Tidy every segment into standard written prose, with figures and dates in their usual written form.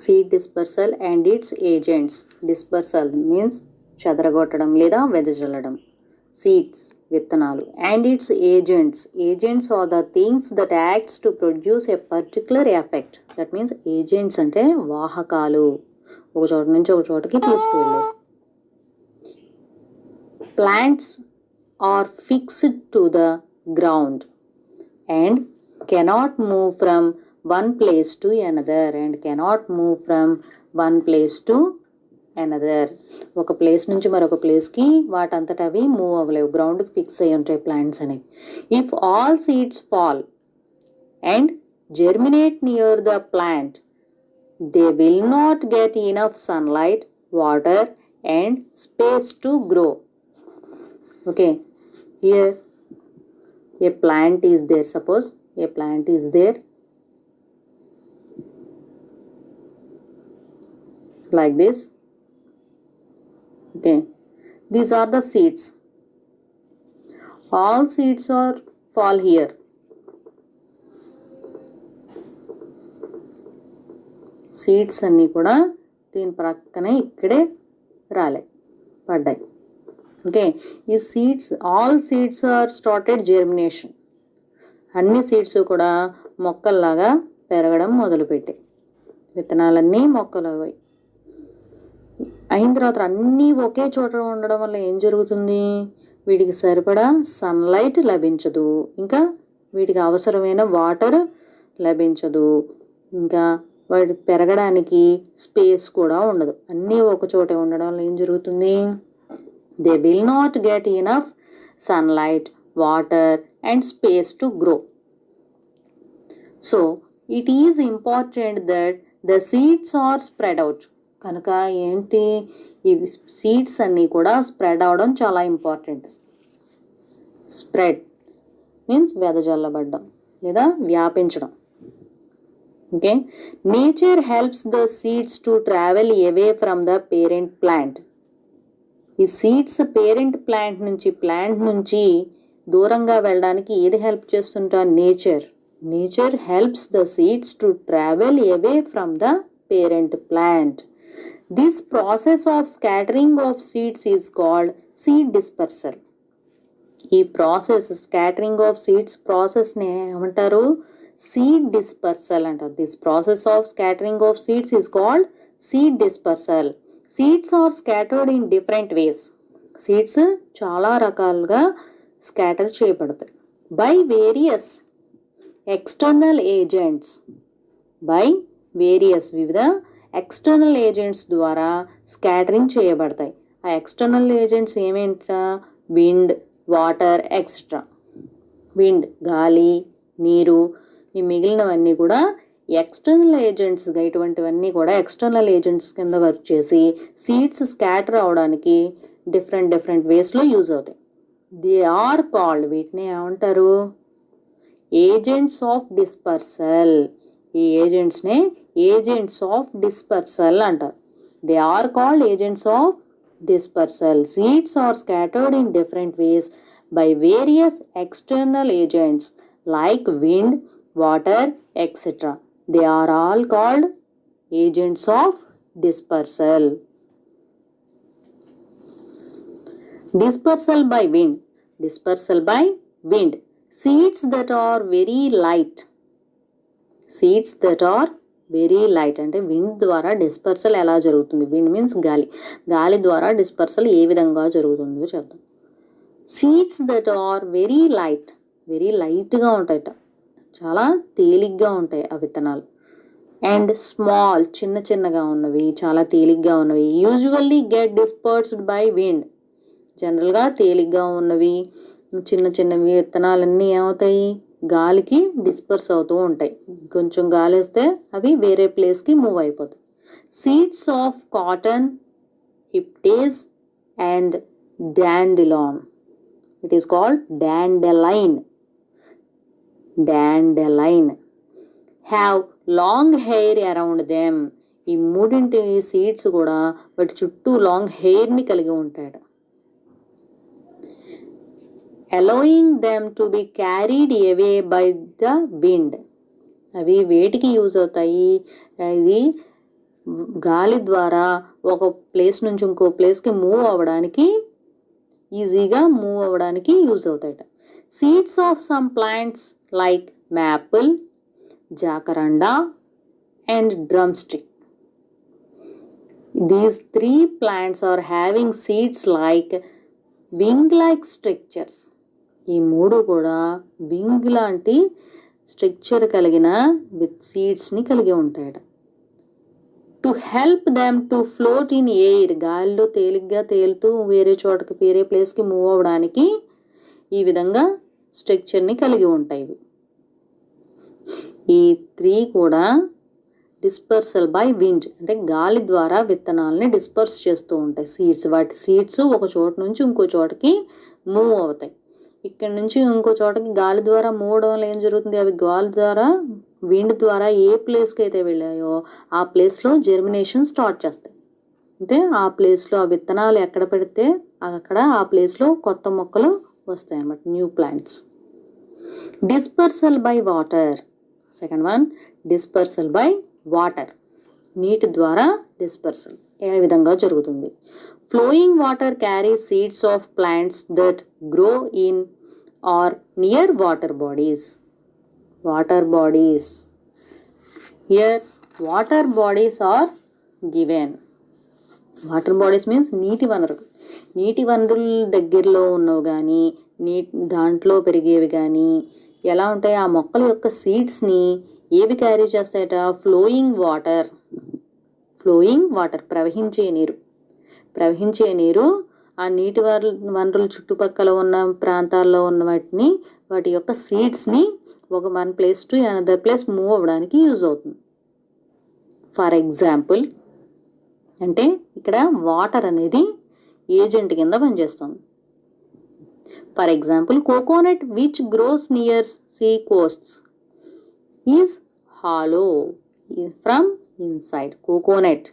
Seed dispersal and its agents. Dispersal means చెదరగొట్టడం లేదా వెదజల్లడం. సీడ్స్ విత్తనాలు. And its agents. Agents are the things that acts to produce a particular effect. That means agents అంటే వాహకాలు, ఒక చోట నుంచి ఒక చోటకి తీసుకువెళ్ళాయి. Plants are fixed to the ground and cannot move from one place to another and cannot move from one place to another. ఒక place నుంచి మరొక ప్లేస్కి వాటంతట అవి మూవ్ అవ్వలేవు, గ్రౌండ్కి ఫిక్స్ అయ్యి ఉంటాయి ప్లాంట్స్ అనేవి. If all seeds fall and germinate near the plant, they will not get enough sunlight, water and space to grow. Okay, here a plant is there. Suppose a plant is there like this. Okay, these are the seeds. All seeds are fall here. Seeds అన్నీ కూడా దీని ప్రక్కనే ఇక్కడే రాలే, పడ్డాయి. Okay, ఈ seeds, all seeds are started germination. అన్ని seeds కూడా మొక్కల్లాగా పెరగడం మొదలుపెట్టాయి. విత్తనాలన్నీ మొక్కలు అయ్యాయి. అయిన తర్వాత అన్నీ ఒకే చోట ఉండడం వల్ల ఏం జరుగుతుంది? వీటికి సరిపడా సన్లైట్ లభించదు, ఇంకా వీటికి అవసరమైన వాటర్ లభించదు, ఇంకా వాటి పెరగడానికి స్పేస్ కూడా ఉండదు. అన్నీ ఒక చోటే ఉండడం వల్ల ఏం జరుగుతుంది? They will not get enough sunlight, water and space to grow. So, it is important that the seeds are spread out. కనుక ఏంటి, ఈ సీడ్స్ అన్నీ కూడా స్ప్రెడ్ అవడం చాలా ఇంపార్టెంట్. స్ప్రెడ్ మీన్స్ వెదజల్లబడ్డం లేదా వ్యాపించడం. Okay, nature helps the seeds to travel away from the parent plant. ఈ సీడ్స్ పేరెంట్ ప్లాంట్ నుంచి దూరంగా వెళ్ళడానికి ఏది హెల్ప్ చేస్తుంటా? Nature. Nature helps the seeds to travel away from the parent plant. This process of scattering of seeds is called seed dispersal. ఈ process, scattering of seeds ప్రాసెస్ని ఏమంటారు? Seed dispersal అంటారు. This process of scattering of seeds is called seed dispersal. Seeds are scattered in different ways. Seeds చాలా రకాలుగా scatter చేయబడతాయి. By various external agents. By various వివిధ external agents ద్వారా scattering చేయబడతాయి. ఆ ఎక్స్టర్నల్ ఏజెంట్స్ ఏమేంట? Wind, water etcetera. Wind గాలి, నీరు, ఈ మిగిలినవన్నీ కూడా ఎక్స్టర్నల్ ఏజెంట్స్గా, ఇటువంటివన్నీ కూడా ఎక్స్టర్నల్ ఏజెంట్స్ కింద వర్క్ చేసి సీడ్స్ స్కాటర్ అవడానికి డిఫరెంట్ వేస్లో యూజ్ అవుతాయి. దే ఆర్ కాల్డ్, వీటిని ఏమంటారు? Agents of dispersal. ఈ ఏజెంట్స్నే ఏజెంట్స్ ఆఫ్ డిస్పర్సల్ అంటారు. They are called agents of dispersal. Seeds are scattered in different ways by various external agents like wind, water, etc. They are all called agents of dispersal. Dispersal by wind. Dispersal by wind. Seeds that are very light. Seeds that are very light అంటే wind ద్వారా dispersal ఎలా జరుగుతుంది? Wind means గాలి. గాలి ద్వారా dispersal ఏ విధంగా జరుగుతుందో చెప్తాం. Seeds that are very light. Very లైట్గా ఉంటాయట, చాలా తేలిగ్గా ఉంటాయి ఆ విత్తనాలు. అండ్ స్మాల్, చిన్నగా ఉన్నవి, చాలా తేలిగ్గా ఉన్నవి. Usually get dispersed by wind. జనరల్గా తేలిగ్గా ఉన్నవి, చిన్నవి విత్తనాలన్నీ ఏమవుతాయి? గాలికి డిస్పర్స్ అవుతూ ఉంటాయి. కొంచెం గాలి వేస్తే అవి వేరే ప్లేస్కి మూవ్ అయిపోతాయి. Seeds of cotton, hiptage and dandelion. It is called dandelion. Dandelion have long hair around them. ఈ మూడింటి సీడ్స్ కూడా వాటి చుట్టూ లాంగ్ హెయిర్ని కలిగి ఉంటాయట. allowing them to be carried away by the wind. అవి వేటికి యూజ్ అవుతాయి? ఇది గాలి ద్వారా ఒక ప్లేస్ నుంచి ఇంకో ప్లేస్కి మూవ్ అవ్వడానికి, ఈజీగా మూవ్ అవ్వడానికి యూజ్ అవుతాయట. Seeds of some plants like maple, jacaranda and drumstick. These three plants are having seeds like wing-like structures. ఈ మూడు కూడా వింగ్ లాంటి స్ట్రక్చర్ కలిగిన విత్ సీడ్స్ని కలిగి ఉంటాయట. To help them to float in air, గాలిలో తేలిగ్గా తేలుతూ వేరే చోటకి వేరే ప్లేస్కి మూవ్ అవ్వడానికి ఈ విధంగా స్ట్రక్చర్ని కలిగి ఉంటాయి. ఈ త్రీ కూడా డిస్పర్సల్ బై విండ్, అంటే గాలి ద్వారా విత్తనాలని డిస్పర్స్ చేస్తూ ఉంటాయి సీడ్స్. వాటి సీడ్స్ ఒక చోట నుంచి ఇంకో చోటకి మూవ్ అవుతాయి. ఇక్కడ నుంచి ఇంకో చోటకి గాలి ద్వారా మూవ్ అవడం వల్ల ఏం జరుగుతుంది, అవి గాలి ద్వారా విండ్ ద్వారా ఏ ప్లేస్కి అయితే వెళ్ళాయో ఆ ప్లేస్లో జెర్మినేషన్ స్టార్ట్ చేస్తాయి. అంటే ఆ ప్లేస్లో ఆ విత్తనాలు ఎక్కడ పెడితే అక్కడ ఆ ప్లేస్లో కొత్త మొక్కలు వస్తాయి అన్నమాట, new plants. Dispersal by water, second one dispersal by water, నీటి ద్వారా డిస్పర్సల్ ఏ విధంగా జరుగుతుంది. Flowing water carry seeds of plants that grow in or near water bodies. Water bodies, here water bodies are given. Water bodies means నీటి వనరులు. నీటి వనరుల దగ్గరలో ఉన్నవి కానీ దాంట్లో పెరిగేవి కానీ ఎలా ఉంటాయి, ఆ మొక్కల యొక్క సీడ్స్ని ఏవి క్యారీ చేస్తాయట, ఫ్లోయింగ్ వాటర్. ఫ్లోయింగ్ వాటర్ ప్రవహించే నీరు. ప్రవహించే నీరు ఆ నీటి వనరుల చుట్టుపక్కల ఉన్న ప్రాంతాల్లో ఉన్న వాటి యొక్క సీడ్స్ని ఒక one place to another place move అవ్వడానికి యూజ్ అవుతుంది. ఫర్ ఎగ్జాంపుల్, అంటే ఇక్కడ వాటర్ అనేది ఏజెంట్ కింద పనిచేస్తుంది. For example, coconut which grows near sea coasts is hollow from inside. Coconut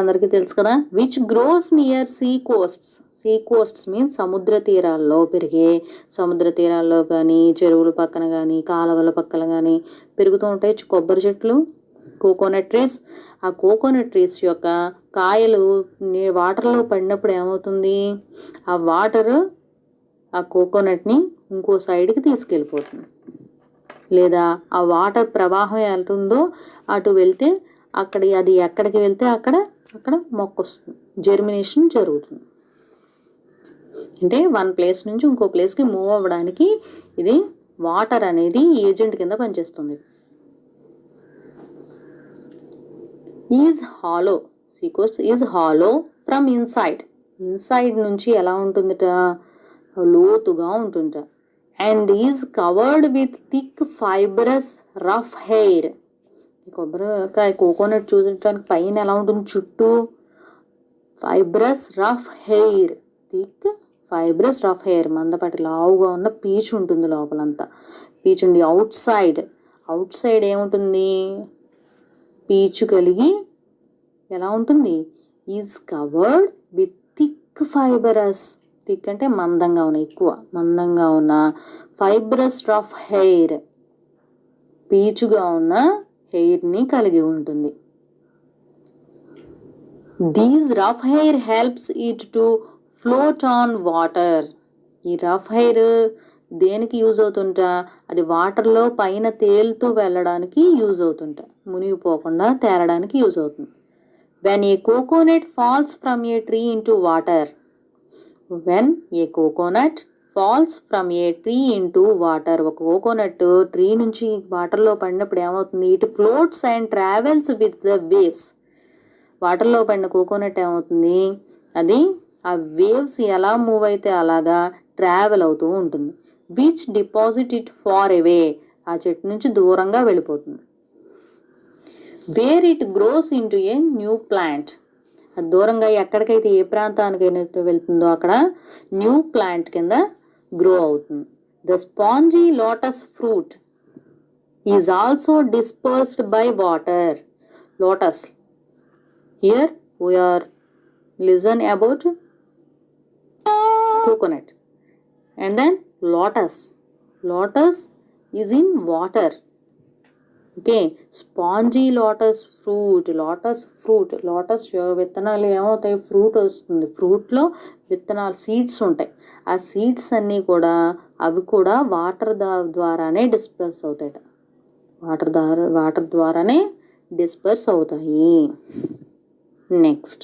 అందరికీ తెలుసు కదా. Which grows near sea coasts. Sea coasts means సముద్ర తీరాల్లో కానీ చెరువుల పక్కన కానీ కాలువల పక్కన కానీ పెరుగుతూ ఉంటాయి కొబ్బరి చెట్లు, కోకోనట్ ట్రీస్. ఆ కోకోనట్ ట్రీస్ యొక్క కాయలు వాటర్లో పడినప్పుడు ఏమవుతుంది, ఆ వాటర్ ఆ కోకోనట్ని ఇంకో సైడ్కి తీసుకెళ్ళిపోతుంది. లేదా ఆ వాటర్ ప్రవాహం వెళ్తుందో అటు వెళ్తే అది ఎక్కడికి వెళ్తే అక్కడ మొక్క వస్తుంది, జెర్మినేషన్ జరుగుతుంది. అంటే వన్ ప్లేస్ నుంచి ఇంకో ప్లేస్కి మూవ్ అవ్వడానికి ఇది వాటర్ అనేది ఏజెంట్ కింద పనిచేస్తుంది. Is hollow, sea coast is hollow from inside. Inside నుంచి ఎలా ఉంటుందిట, లోతుగా ఉంటుంట. And is covered with thick fibrous rough hair. కొబ్బరికాయ కోకోనట్ చూసడానికి పైన ఎలా ఉంటుంది, చుట్టూ fibrous rough hair, thick fibrous rough hair, మందపాటి లావుగా ఉన్న పీచు ఉంటుంది లోపలంతా. పీచు ఉండి అవుట్ సైడ్ ఏముంటుంది, పీచు కలిగి ఎలా ఉంటుంది, is covered with thick fibrous. Thick అంటే మందంగా ఉన్న, ఎక్కువ మందంగా ఉన్న, ఫైబ్రస్ రఫ్ హెయిర్ పీచుగా ఉన్న హెయిర్ని కలిగి ఉంటుంది. These rough hair helps it to float on water. ఈ రఫ్ హెయిర్ దేనికి యూజ్ అవుతుంటా, అది వాటర్లో పైన తేలుతూ వెళ్ళడానికి యూజ్ అవుతుంటా, మునిగిపోకుండా తేలడానికి యూజ్ అవుతుంది. When a coconut falls from a tree into water. When a coconut falls from a tree into water. ఒక కోకోనట్ ట్రీ నుంచి వాటర్లో పడినప్పుడు ఏమవుతుంది, it floats and travels with the waves. వాటర్లో పడిన కోకోనట్ ఏమవుతుంది, అది ఆ వేవ్స్ ఎలా మూవ్ అయితే అలాగా ట్రావెల్ అవుతూ ఉంటుంది. Which deposit it far away. ఆ చెట్టు నుంచి దూరంగా వెళ్ళిపోతుంది. Where it grows into a new plant. అది దూరంగా ఎక్కడికైతే ఏ ప్రాంతానికైతే వెళ్తుందో అక్కడ న్యూ ప్లాంట్ కింద గ్రో అవుతుంది. The spongy lotus fruit is also dispersed by water. Lotus, here we are listen about coconut and then lotus is in water. Okay. Spongy lotus fruit, lotus విత్తనాలు ఏమవుతాయి, ఫ్రూట్ వస్తుంది, ఫ్రూట్లో విత్తనాలు సీడ్స్ ఉంటాయి. ఆ seeds అన్నీ కూడా అవి కూడా వాటర్ ద్వారానే డిస్పర్స్ అవుతాయట. వాటర్ ద్వారానే డిస్పర్స్ అవుతాయి. నెక్స్ట్